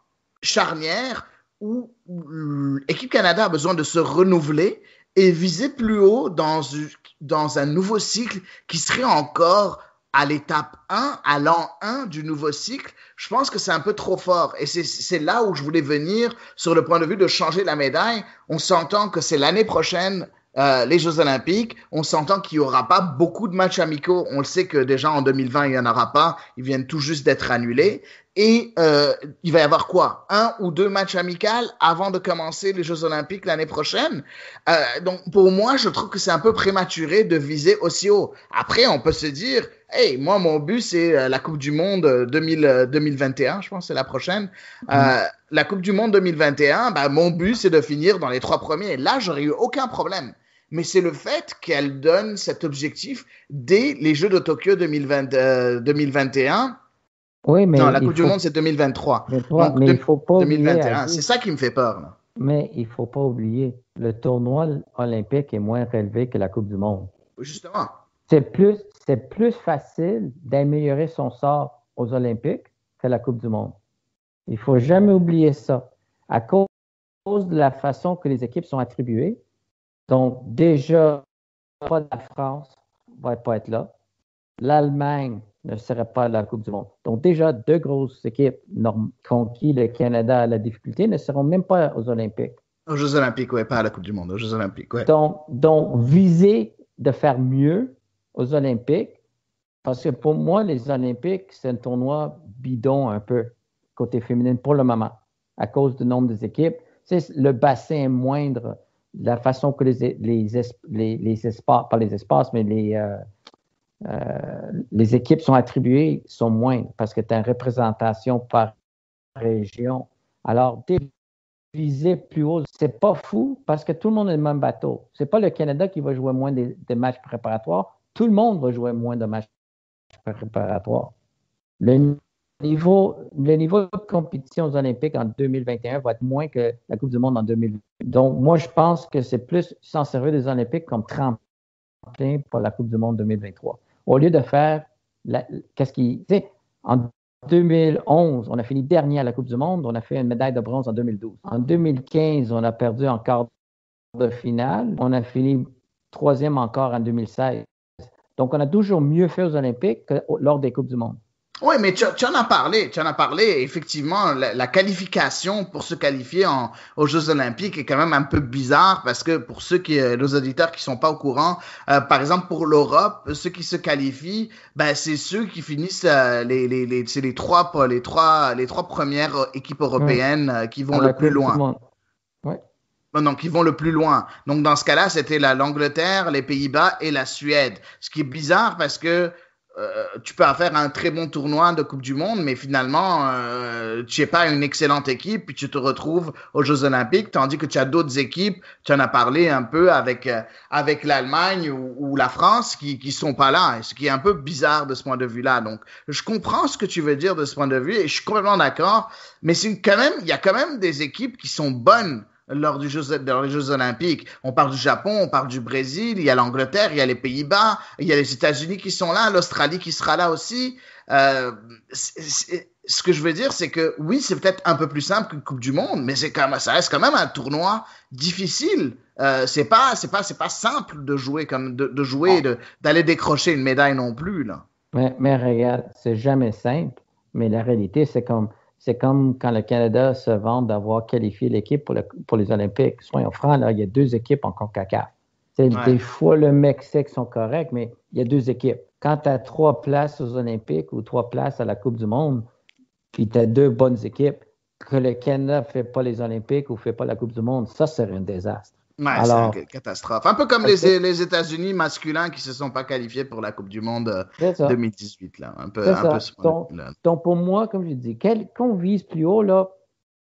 charnière où l'équipe Canada a besoin de se renouveler et viser plus haut dans un nouveau cycle qui serait encore à l'étape 1, à l'an 1 du nouveau cycle. Je pense que c'est un peu trop fort. Et c'est là où je voulais venir sur le point de vue de changer la médaille. On s'entend que c'est l'année prochaine, les Jeux Olympiques. On s'entend qu'il n'y aura pas beaucoup de matchs amicaux. On le sait que déjà en 2020, il n'y en aura pas. Ils viennent tout juste d'être annulés. Et il va y avoir quoi? 1 ou 2 matchs amicaux avant de commencer les Jeux Olympiques l'année prochaine. Donc, pour moi, je trouve que c'est un peu prématuré de viser aussi haut. Après, on peut se dire, hey, moi, mon but, c'est la Coupe du Monde 2021, je pense, c'est la prochaine. La Coupe du Monde 2021, ben, mon but, c'est de finir dans les 3 premiers. Là, j'aurais eu aucun problème. Mais c'est le fait qu'elle donne cet objectif dès les Jeux de Tokyo 2021. Oui, mais non, la Coupe du Monde, c'est 2023. Donc, mais il faut pas 2021. C'est ça qui me fait peur, là. Mais il faut pas oublier, le tournoi olympique est moins relevé que la Coupe du Monde. Justement. C'est plus facile d'améliorer son sort aux Olympiques que la Coupe du Monde. Il faut jamais oublier ça. À cause de la façon que les équipes sont attribuées, donc déjà, la France ne va pas être là. L'Allemagne ne serait pas à la Coupe du Monde. Donc déjà, 2 grosses équipes contre qui le Canada a la difficulté ne seront même pas aux Olympiques. Aux Jeux Olympiques, oui, pas à la Coupe du Monde, aux Jeux Olympiques, oui. Donc viser de faire mieux aux Olympiques, parce que pour moi, les Olympiques, c'est un tournoi bidon un peu, côté féminin pour le moment, à cause du nombre des équipes. Le bassin est moindre, la façon que les espaces, pas les espaces, mais les équipes sont attribuées sont moindres parce que tu as une représentation par région. Alors, viser plus haut, c'est pas fou parce que tout le monde est le même bateau. C'est pas le Canada qui va jouer moins des matchs préparatoires. Tout le monde va jouer moins de matchs préparatoires. Le niveau de compétition aux Olympiques en 2021 va être moins que la Coupe du Monde en 2020. Donc, moi, je pense que c'est plus s'en servir des Olympiques comme tremplin pour la Coupe du Monde 2023. Au lieu de faire en 2011, on a fini dernier à la Coupe du Monde, on a fait une médaille de bronze en 2012. En 2015, on a perdu en quart de finale, on a fini 3e encore en 2016. Donc, on a toujours mieux fait aux Olympiques que lors des Coupes du Monde. Oui, mais tu en as parlé. Effectivement, la qualification pour se qualifier aux Jeux Olympiques est quand même un peu bizarre parce que pour nos auditeurs qui sont pas au courant, par exemple pour l'Europe, ceux qui se qualifient, ben c'est ceux qui finissent c'est les trois premières équipes européennes qui vont le plus loin. Donc, qui vont le plus loin. Donc, dans ce cas-là, c'était l'Angleterre, les Pays-Bas et la Suède. Ce qui est bizarre parce que tu peux faire un très bon tournoi de Coupe du Monde, mais finalement, tu n'es pas une excellente équipe, puis tu te retrouves aux Jeux Olympiques, tandis que tu as d'autres équipes, tu en as parlé un peu avec l'Allemagne ou la France, qui sont pas là, ce qui est un peu bizarre de ce point de vue-là. Donc, je comprends ce que tu veux dire de ce point de vue, et je suis complètement d'accord, mais il y a quand même des équipes qui sont bonnes lors des Jeux Olympiques. On parle du Japon, on parle du Brésil, il y a l'Angleterre, il y a les Pays-Bas, il y a les États-Unis qui sont là, l'Australie qui sera là aussi. Ce que je veux dire, c'est que oui, c'est peut-être un peu plus simple qu'une Coupe du Monde, mais ça reste quand même un tournoi difficile. C'est pas simple de jouer d'aller décrocher une médaille non plus, là. Mais regarde, c'est jamais simple, mais la réalité, c'est comme quand le Canada se vante d'avoir qualifié l'équipe pour les Olympiques. Soyons francs, là, il y a 2 équipes en CONCACAF. Ouais. Des fois, le Mexique sont corrects, mais il y a 2 équipes. Quand tu as 3 places aux Olympiques ou 3 places à la Coupe du Monde, puis tu as 2 bonnes équipes, que le Canada ne fait pas les Olympiques ou ne fait pas la Coupe du Monde, ça serait un désastre. Ouais, c'est une Alors, catastrophe. Un peu comme OK, les États-Unis masculins qui se sont pas qualifiés pour la Coupe du Monde c'est ça. 2018 là. C'est Un peu ça. ce Donc, là. donc, pour moi, comme je dis, qu'on vise plus haut, là,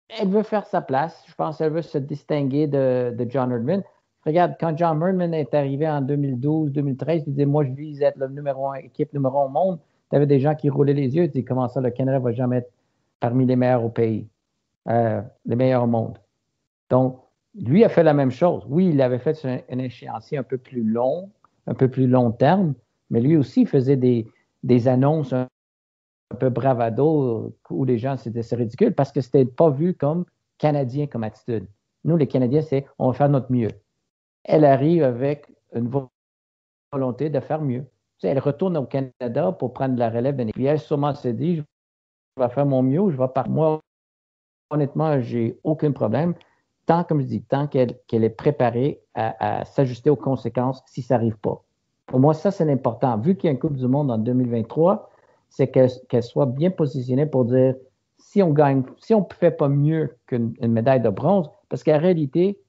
elle veut faire sa place. Je pense qu'elle veut se distinguer de John Herdman. Regarde, quand John Herdman est arrivé en 2012-2013, il disait, moi, je vise être le numéro 1, équipe numéro 1 au monde. Tu avais des gens qui roulaient les yeux. Ils disaient, comment ça, le Canada va jamais être parmi les meilleurs au pays, les meilleurs au monde. Donc, lui a fait la même chose. Oui, il avait fait sur un échéancier un peu plus long terme, mais lui aussi faisait des annonces un peu bravado où les gens, c'est ridicule parce que c'était pas vu comme Canadien comme attitude. Nous, les Canadiens, c'est on va faire notre mieux. Elle arrive avec une volonté de faire mieux. Tu sais, elle retourne au Canada pour prendre la relève d'un. Puis elle sûrement se dit, je vais faire mon mieux, je vais par moi. Honnêtement, j'ai aucun problème. Tant, comme je dis, tant qu'elle est préparée à s'ajuster aux conséquences si ça n'arrive pas. Pour moi, ça, c'est important. Vu qu'il y a une Coupe du Monde en 2023, c'est qu'elle soit bien positionnée pour dire si on gagne, si on ne fait pas mieux qu'une médaille de bronze, parce qu'en réalité,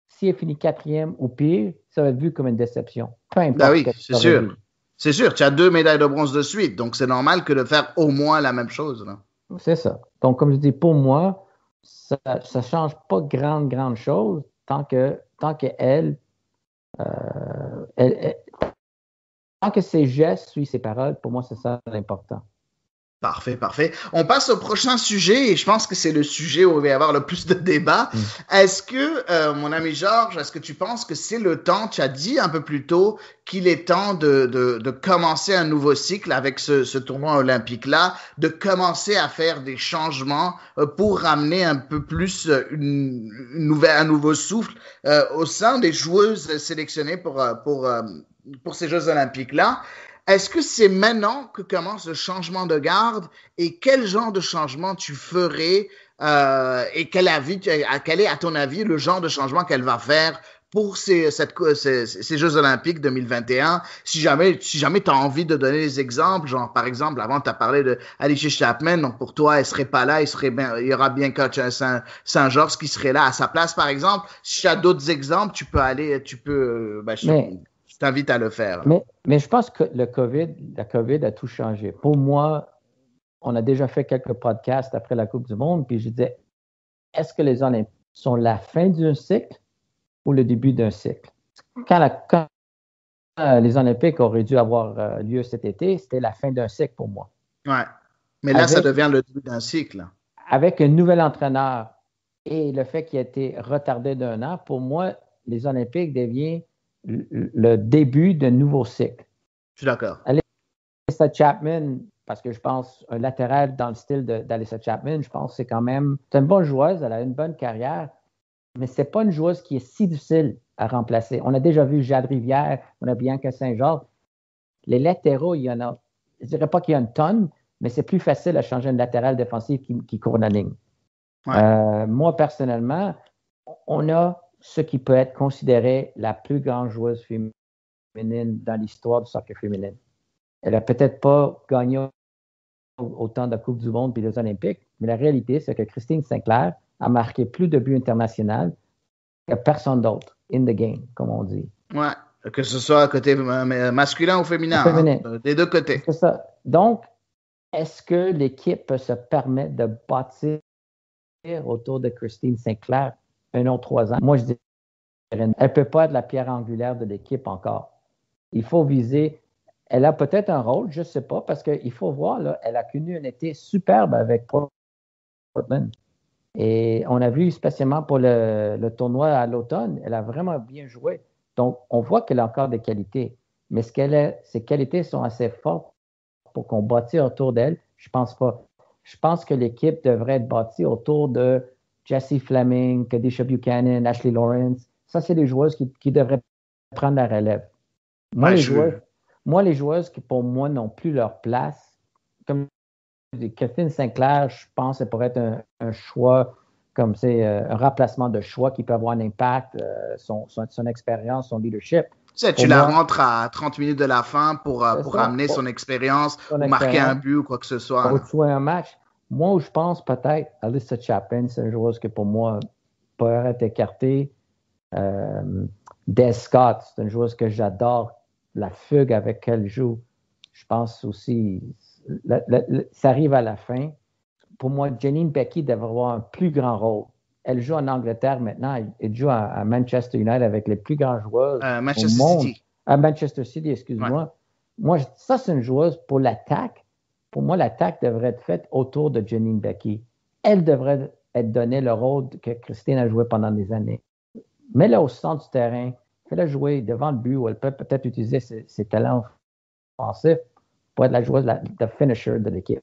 si elle finit 4e ou pire, ça va être vu comme une déception. Peu Ben importe ce oui, que c'est tu aurais dit. sûr. C'est sûr, tu as 2 médailles de bronze de suite, donc c'est normal que de faire au moins la même chose là. C'est ça. Donc, comme je dis, pour moi, ça ne change pas grande chose tant qu'elle, elle, tant que ses gestes suivent ses paroles, pour moi, c'est ça l'important. Parfait, parfait. On passe au prochain sujet et je pense que c'est le sujet où il va y avoir le plus de débats. Mm. Est-ce que, mon ami Georges, est-ce que tu penses que c'est le temps, tu as dit un peu plus tôt qu'il est temps de commencer un nouveau cycle avec ce tournoi olympique-là, de commencer à faire des changements pour ramener un peu plus un nouveau souffle au sein des joueuses sélectionnées pour ces Jeux olympiques-là? Est-ce que c'est maintenant que commence le changement de garde et quel genre de changement tu ferais et quel est à ton avis le genre de changement qu'elle va faire pour ces Jeux olympiques 2021? Si jamais tu as envie de donner des exemples, genre par exemple, avant tu as parlé de Alicia Chapman, donc pour toi elle serait pas là, il y aura bien coach Saint-Georges qui serait là à sa place par exemple. Si tu as d'autres exemples, Mais, je t'invite à le faire. Là. mais je pense que la COVID a tout changé. Pour moi, on a déjà fait quelques podcasts après la Coupe du Monde, puis je disais, est-ce que les Olympiques sont la fin d'un cycle ou le début d'un cycle? Quand les Olympiques auraient dû avoir lieu cet été, c'était la fin d'un cycle pour moi. Ouais. Mais là, ça Avec, devient le début d'un cycle. avec un nouvel entraîneur et le fait qu'il a été retardé d'un an, pour moi, les Olympiques deviennent le début d'un nouveau cycle. Je suis d'accord. Alyssa Chapman, parce que je pense un latéral dans le style d'Alyssa Chapman, je pense que c'est une bonne joueuse, elle a une bonne carrière, mais c'est pas une joueuse qui est si difficile à remplacer. On a déjà vu Jade Rivière, on a Bianca Saint-Georges. Les latéraux, il y en a, je dirais pas qu'il y a une tonne, mais c'est plus facile à changer une latérale défensive qui court la ligne. Ouais. Moi, personnellement, on a ce qui peut être considéré la plus grande joueuse féminine dans l'histoire du soccer féminin. Elle n'a peut-être pas gagné autant de Coupe du Monde et des Olympiques, mais la réalité, c'est que Christine Sinclair a marqué plus de buts internationaux que personne d'autre in the game, comme on dit. Ouais. Que ce soit côté masculin ou féminin, Féminin. hein, des deux côtés. C'est ça. Donc, est-ce que l'équipe peut se permettre de bâtir autour de Christine Sinclair un autre 3 ans? Moi, je dirais, elle ne peut pas être la pierre angulaire de l'équipe encore. Il faut viser. Elle a peut-être un rôle, je ne sais pas, parce qu'il faut voir, là, elle a connu un été superbe avec Portland. Et on a vu, spécialement pour le tournoi à l'automne, elle a vraiment bien joué. Donc, on voit qu'elle a encore des qualités. Mais ses qualités sont assez fortes pour qu'on bâtisse autour d'elle? Je pense pas. Je pense que l'équipe devrait être bâtie autour de Jessie Fleming, Kadisha Buchanan, Ashley Lawrence. Ça, c'est des joueuses qui devraient prendre la relève. Moi, Ouais, les joueurs, moi, les joueuses qui, pour moi, n'ont plus leur place, comme Catherine Sinclair, je pense que ça pourrait être un choix, comme c'est un remplacement de choix qui peut avoir un impact, son expérience, son leadership. Tu sais, tu la rentres à 30 minutes de la fin pour amener son expérience ou marquer un but ou quoi que ce soit. Ou tuer un match. Moi, où je pense peut-être, Alyssa Chapin, c'est une joueuse que pour moi pourrait être écartée. Des Scott, c'est une joueuse que j'adore. La fugue avec laquelle elle joue, je pense aussi, ça arrive à la fin. Pour moi, Janine Becky devrait avoir un plus grand rôle. Elle joue en Angleterre maintenant. Elle joue à Manchester United avec les plus grands joueurs au monde. City. À Manchester City, excuse-moi. Ouais. Moi, ça, c'est une joueuse pour l'attaque. Pour moi, l'attaque devrait être faite autour de Janine Becky. Elle devrait être donnée le rôle que Christine a joué pendant des années. Mets-la au centre du terrain. Fais-la jouer devant le but où elle peut peut-être utiliser ses talents offensifs pour être la joueuse, la finisher de l'équipe.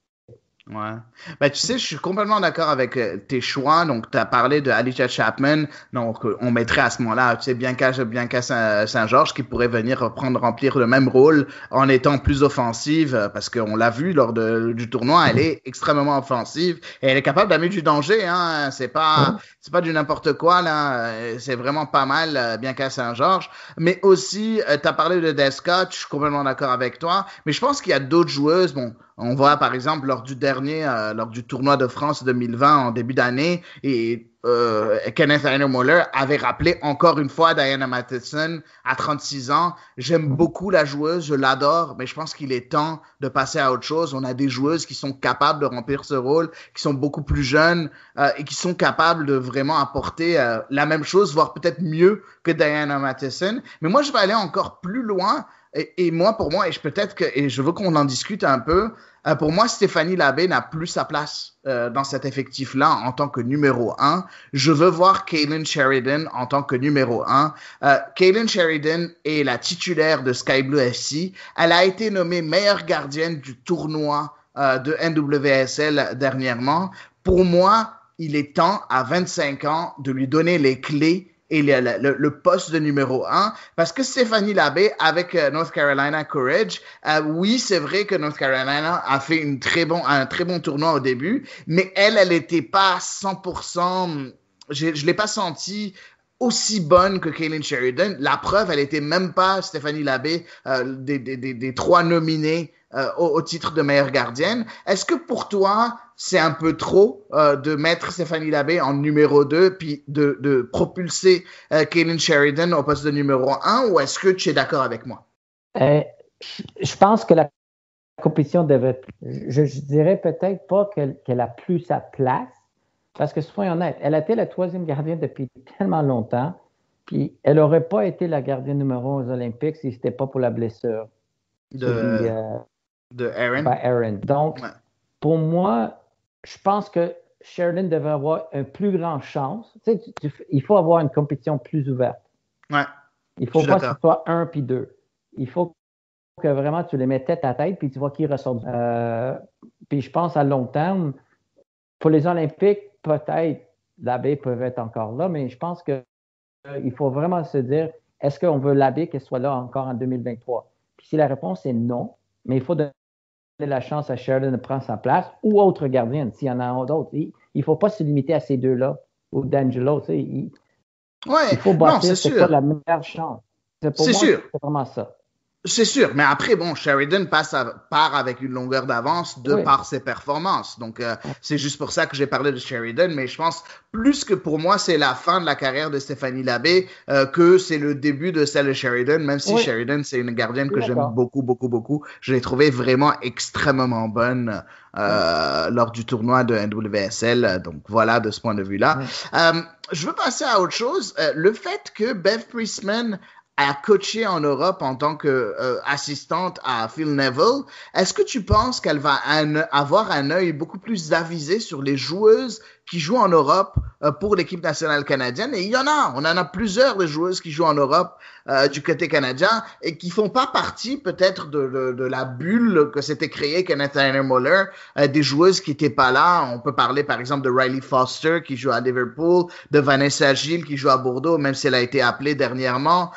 Ouais. Ben, tu sais, je suis complètement d'accord avec tes choix. Donc, tu as parlé de Alyssa Chapman. Donc, on mettrait à ce moment-là, tu sais, Bianca Saint-Georges qui pourrait venir remplir le même rôle en étant plus offensive parce qu'on l'a vu lors du tournoi, elle est extrêmement offensive et elle est capable d'amener du danger, hein. C'est pas du n'importe quoi, là. C'est vraiment pas mal, Bianca Saint-Georges. Mais aussi, tu as parlé de Des Scott. Je suis complètement d'accord avec toi. Mais je pense qu'il y a d'autres joueuses, bon, on voit par exemple lors du tournoi de France 2020 en début d'année, et Kenneth Muller avait rappelé encore une fois Diana Matheson à 36 ans. J'aime beaucoup la joueuse, je l'adore, mais je pense qu'il est temps de passer à autre chose. On a des joueuses qui sont capables de remplir ce rôle, qui sont beaucoup plus jeunes et qui sont capables de vraiment apporter la même chose, voire peut-être mieux que Diana Matheson. Mais moi, je vais aller encore plus loin. Et moi, pour moi, et je veux qu'on en discute un peu, pour moi, Stéphanie Labbé n'a plus sa place dans cet effectif-là en tant que numéro 1. Je veux voir Kaitlyn Sheridan en tant que numéro 1. Kaitlyn Sheridan est la titulaire de Sky Blue FC. Elle a été nommée meilleure gardienne du tournoi de NWSL dernièrement. Pour moi, il est temps, à 25 ans, de lui donner les clés et le poste de numéro 1, parce que Stéphanie Labbé, avec North Carolina Courage, oui, c'est vrai que North Carolina a fait un très bon tournoi au début, mais elle était pas 100%, je l'ai pas senti aussi bonne que Kaitlyn Sheridan. La preuve, elle était même pas, Stéphanie Labbé, des 3 nominés au titre de meilleure gardienne. Est-ce que pour toi, c'est un peu trop de mettre Stéphanie Labbé en numéro 2 puis de propulser Kaitlyn Sheridan au poste de numéro 1, ou est-ce que tu es d'accord avec moi? Je pense que la compétition devait... Je dirais peut-être pas qu'elle a plus sa place, parce que soyons honnêtes, elle a été la 3e gardienne depuis tellement longtemps, puis elle n'aurait pas été la gardienne numéro 1 aux Olympiques si ce n'était pas pour la blessure de Aaron. Aaron. Donc, pour moi, je pense que Sheridan devrait avoir une plus grande chance. Tu sais, il faut avoir une compétition plus ouverte. Ouais. Il ne faut pas que ce soit 1 puis 2. Il faut que vraiment tu les mets tête à tête puis tu vois qui ressort. Puis je pense à long terme, pour les Olympiques, peut-être Labbé peut être encore là, mais je pense qu'il faut vraiment se dire, est-ce qu'on veut Labbé qu'elle soit là encore en 2023? Puis si la réponse est non, mais il faut donner la chance à Sheridan de prendre sa place ou autre gardienne, s'il y en a d'autres. Il ne faut pas se limiter à ces deux-là ou D'Angelo. Tu sais, il faut bâtir, c'est pas la meilleure chance. C'est sûr. C'est vraiment ça. C'est sûr, mais après, bon, Sheridan part avec une longueur d'avance par ses performances. Donc, c'est juste pour ça que j'ai parlé de Sheridan, mais je pense plus que pour moi, c'est la fin de la carrière de Stéphanie Labbé que c'est le début de celle de Sheridan, même si Sheridan, c'est une gardienne que j'aime beaucoup, beaucoup, beaucoup. Je l'ai trouvée vraiment extrêmement bonne lors du tournoi de NWSL. Donc, voilà, de ce point de vue-là. Je veux passer à autre chose. Le fait que Bev Priestman a coaché en Europe en tant qu'assistante à Phil Neville, est-ce que tu penses qu'elle va avoir un œil beaucoup plus avisé sur les joueuses qui jouent en Europe pour l'équipe nationale canadienne? Et il y en a, on en a plusieurs des joueuses qui jouent en Europe du côté canadien et qui font pas partie peut-être de la bulle que s'était créée Kenneth Muller, des joueuses qui étaient pas là. On peut parler par exemple de Riley Foster qui joue à Liverpool, de Vanessa Gilles qui joue à Bordeaux, même si elle a été appelée dernièrement.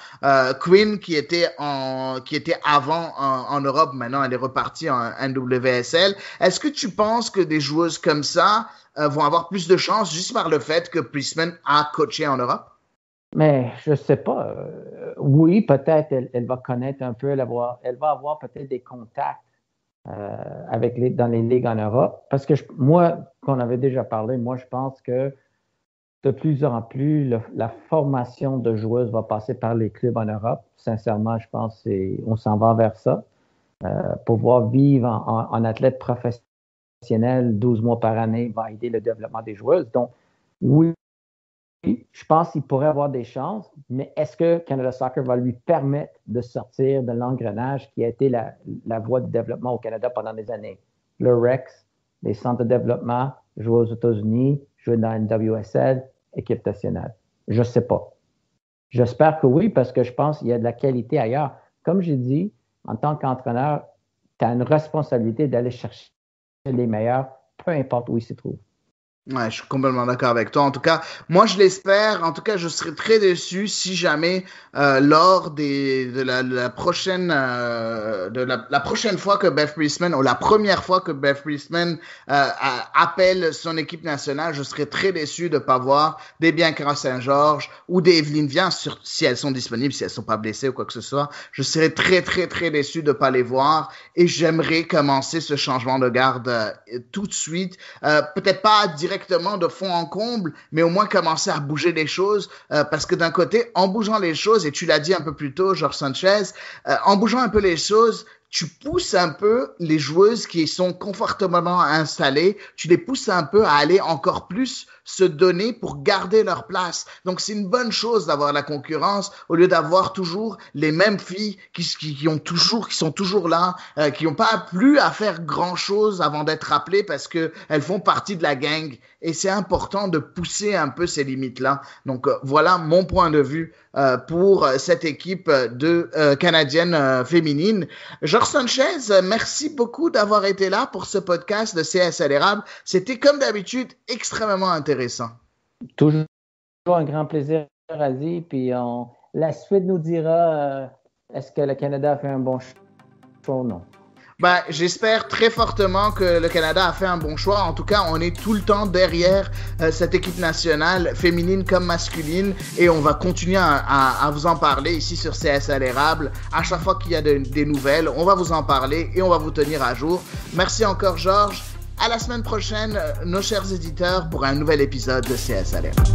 Quinn qui était avant en Europe, maintenant elle est repartie en NWSL. Est-ce que tu penses que des joueuses comme ça vont avoir plus de chance juste par le fait que Priestman a coaché en Europe? Mais je sais pas. Oui, peut-être elle va connaître un peu, elle va avoir peut-être des contacts dans les ligues en Europe. Parce que moi, qu'on avait déjà parlé, moi je pense que de plus en plus, la formation de joueuses va passer par les clubs en Europe. Sincèrement, je pense qu'on s'en va vers ça. Pouvoir vivre en athlète professionnel 12 mois par année va aider le développement des joueuses. Donc, oui, je pense qu'il pourrait avoir des chances, mais est-ce que Canada Soccer va lui permettre de sortir de l'engrenage qui a été la voie de développement au Canada pendant des années? Le REX, les centres de développement, jouer aux États-Unis, jouer dans la NWSL, équipe nationale. Je ne sais pas. J'espère que oui, parce que je pense qu'il y a de la qualité ailleurs. Comme j'ai dit, en tant qu'entraîneur, tu as une responsabilité d'aller chercher les meilleurs, peu importe où ils se trouvent. Ouais, je suis complètement d'accord avec toi. En tout cas, moi je l'espère. En tout cas, je serais très déçu si jamais lors de la prochaine la prochaine fois que Beth Priestman ou la première fois que Beth Priestman appelle son équipe nationale, je serais très déçu de pas voir des Bianca Saint-Georges ou des Evelyne Viens si elles sont disponibles, si elles sont pas blessées ou quoi que ce soit. Je serais très très très déçu de pas les voir et j'aimerais commencer ce changement de garde tout de suite. Peut-être pas directement de fond en comble, mais au moins commencer à bouger les choses, parce que d'un côté, en bougeant les choses, et tu l'as dit un peu plus tôt, Georges Sanchez, en bougeant un peu les choses, tu pousses un peu les joueuses qui sont confortablement installées, tu les pousses un peu à aller encore plus se donner pour garder leur place. Donc, c'est une bonne chose d'avoir la concurrence au lieu d'avoir toujours les mêmes filles qui sont toujours là, qui n'ont pas plus à faire grand chose avant d'être rappelées parce que elles font partie de la gang. Et c'est important de pousser un peu ces limites-là. Donc, voilà mon point de vue pour cette équipe de canadienne féminine. Georges Sanchez, merci beaucoup d'avoir été là pour ce podcast de CSL Érable. C'était comme d'habitude extrêmement intéressant. Toujours un grand plaisir, Razi. Puis la suite nous dira est-ce que le Canada a fait un bon choix ou non. Ben, j'espère très fortement que le Canada a fait un bon choix. En tout cas, on est tout le temps derrière cette équipe nationale, féminine comme masculine, et on va continuer à vous en parler ici sur CSL Érable. À chaque fois qu'il y a des nouvelles, on va vous en parler et on va vous tenir à jour. Merci encore, Georges. À la semaine prochaine, nos chers éditeurs, pour un nouvel épisode de CSL Érable.